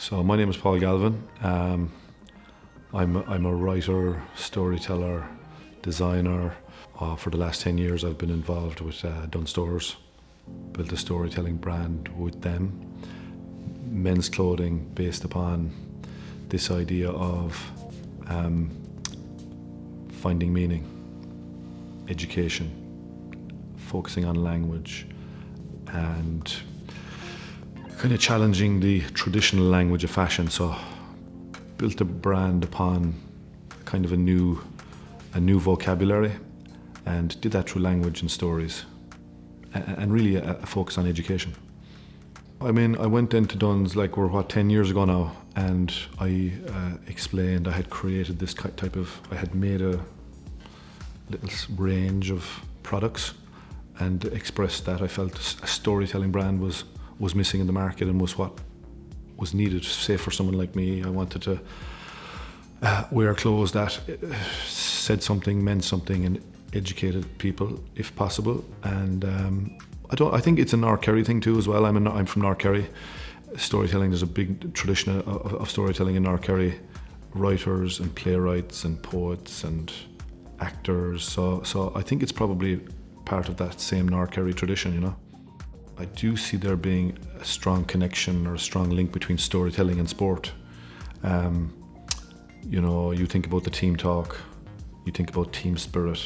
So my name is Paul Galvin. I'm a writer, storyteller, designer. For the last 10 years I've been involved with Dunnes Stores, built a storytelling brand with them. Men's clothing based upon this idea of finding meaning, education, focusing on language, and kind of challenging the traditional language of fashion. So built a brand upon kind of a new vocabulary, and did that through language and stories, and really a focus on education. I mean, I went into Dunnes like we're 10 years ago now, and I explained I had created this type of, I had made a little range of products and expressed that I felt a storytelling brand was missing in the market and was what was needed. Say for someone like me, I wanted to wear clothes that said something, meant something, and educated people if possible. And I think it's a North Kerry thing too as well. I'm from North Kerry. Storytelling, there's a big tradition of storytelling in North Kerry. Writers and playwrights and poets and actors. So I think it's probably part of that same North Kerry tradition, you know. I do see there being a strong connection or a strong link between storytelling and sport. You know, you think about the team talk, you think about team spirit.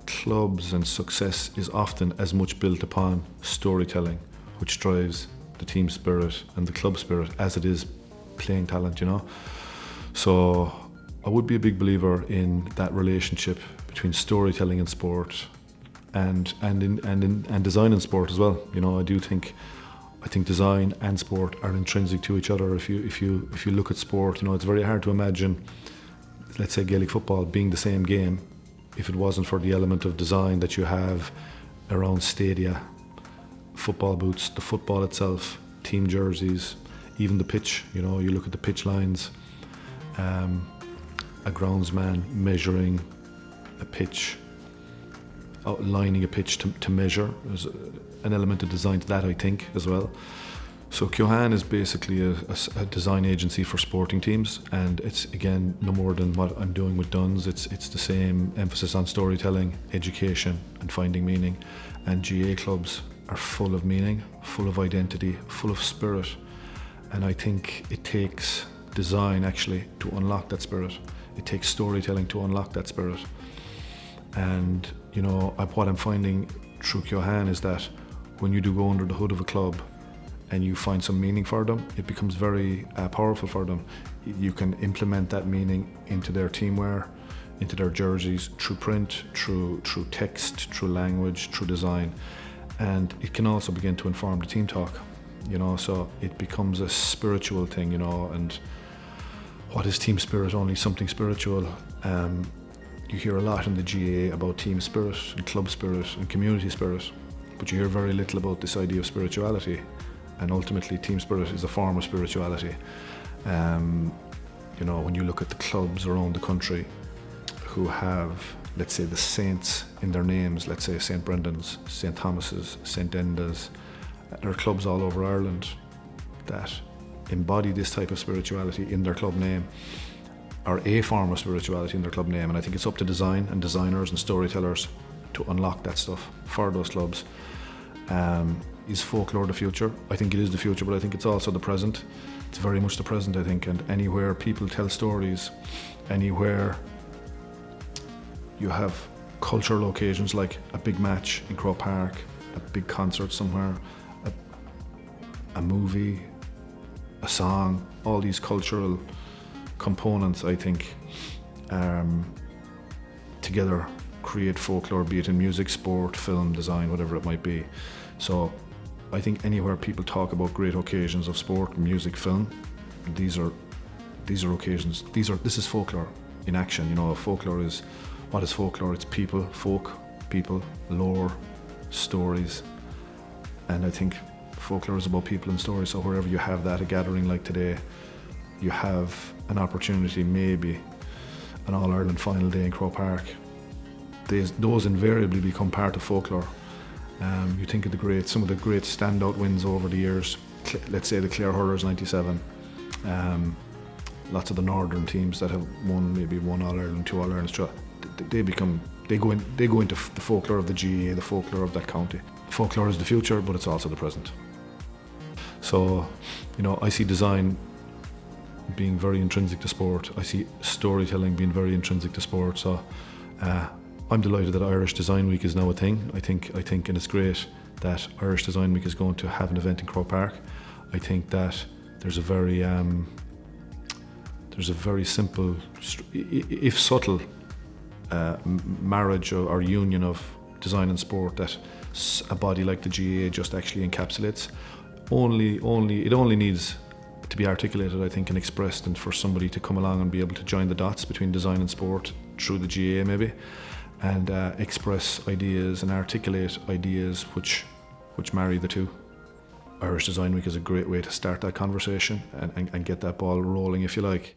Clubs and success is often as much built upon storytelling, which drives the team spirit and the club spirit, as it is playing talent, you know. So I would be a big believer in that relationship between storytelling and sport, and design and sport as well. You know, I think design and sport are intrinsic to each other. If you look at sport, you know, it's very hard to imagine, let's say, Gaelic football being the same game if it wasn't for the element of design that you have around stadia, football boots, the football itself, team jerseys, even the pitch. You know, you look at the pitch lines, a groundsman measuring a pitch, outlining a pitch to measure. There's an element of design to that, I think, as well. So Kyohan is basically a design agency for sporting teams, and it's, again, no more than what I'm doing with Dunnes. It's the same emphasis on storytelling, education, and finding meaning. And GA clubs are full of meaning, full of identity, full of spirit. And I think it takes design actually to unlock that spirit. It takes storytelling to unlock that spirit. And, you know, what I'm finding through Kyohan is that when you do go under the hood of a club and you find some meaning for them, it becomes very powerful for them. You can implement that meaning into their teamwear, into their jerseys, through print, through text, through language, through design. And it can also begin to inform the team talk, you know, so it becomes a spiritual thing, you know. And what is team spirit? Only something spiritual. You hear a lot in the GA about team spirit and club spirit and community spirit, but you hear very little about this idea of spirituality. And ultimately, team spirit is a form of spirituality. You know, when you look at the clubs around the country who have, let's say, the saints in their names, let's say St. Brendan's, St. Thomas's, St. Enda's, there are clubs all over Ireland that embody this type of spirituality in their club name, or a form of spirituality in their club name. And I think it's up to design and designers and storytellers to unlock that stuff for those clubs. Is folklore the future? I think it is the future, but I think it's also the present. It's very much the present, I think. And anywhere people tell stories, anywhere you have cultural occasions like a big match in Croke Park, a big concert somewhere, a movie, a song, all these cultural components, I think, together create folklore, be it in music, sport, film, design, whatever it might be. So I think anywhere people talk about great occasions of sport, music, film, these are occasions. This is folklore in action. You know, folklore is, what is folklore? It's people, lore, stories. And I think folklore is about people and stories. So wherever you have that, a gathering like today, you have an opportunity, maybe an All-Ireland final day in Croke Park. Those invariably become part of folklore. You think of some of the great standout wins over the years. let's say the Clare Hurlers '97, lots of the northern teams that have won maybe one All Ireland, two All Irelands, they go into the folklore of the GAA, the folklore of that county. Folklore is the future, but it's also the present. So, I see design being very intrinsic to sport. I see storytelling being very intrinsic to sport. So, I'm delighted that Irish Design Week is now a thing. I think, and it's great that Irish Design Week is going to have an event in Croke Park. I think that there's a very simple, if subtle, marriage or union of design and sport that a body like the GAA just actually encapsulates. It only needs to be articulated, I think, and expressed, and for somebody to come along and be able to join the dots between design and sport through the GAA maybe, and express ideas and articulate ideas which marry the two. Irish Design Week is a great way to start that conversation and get that ball rolling, if you like.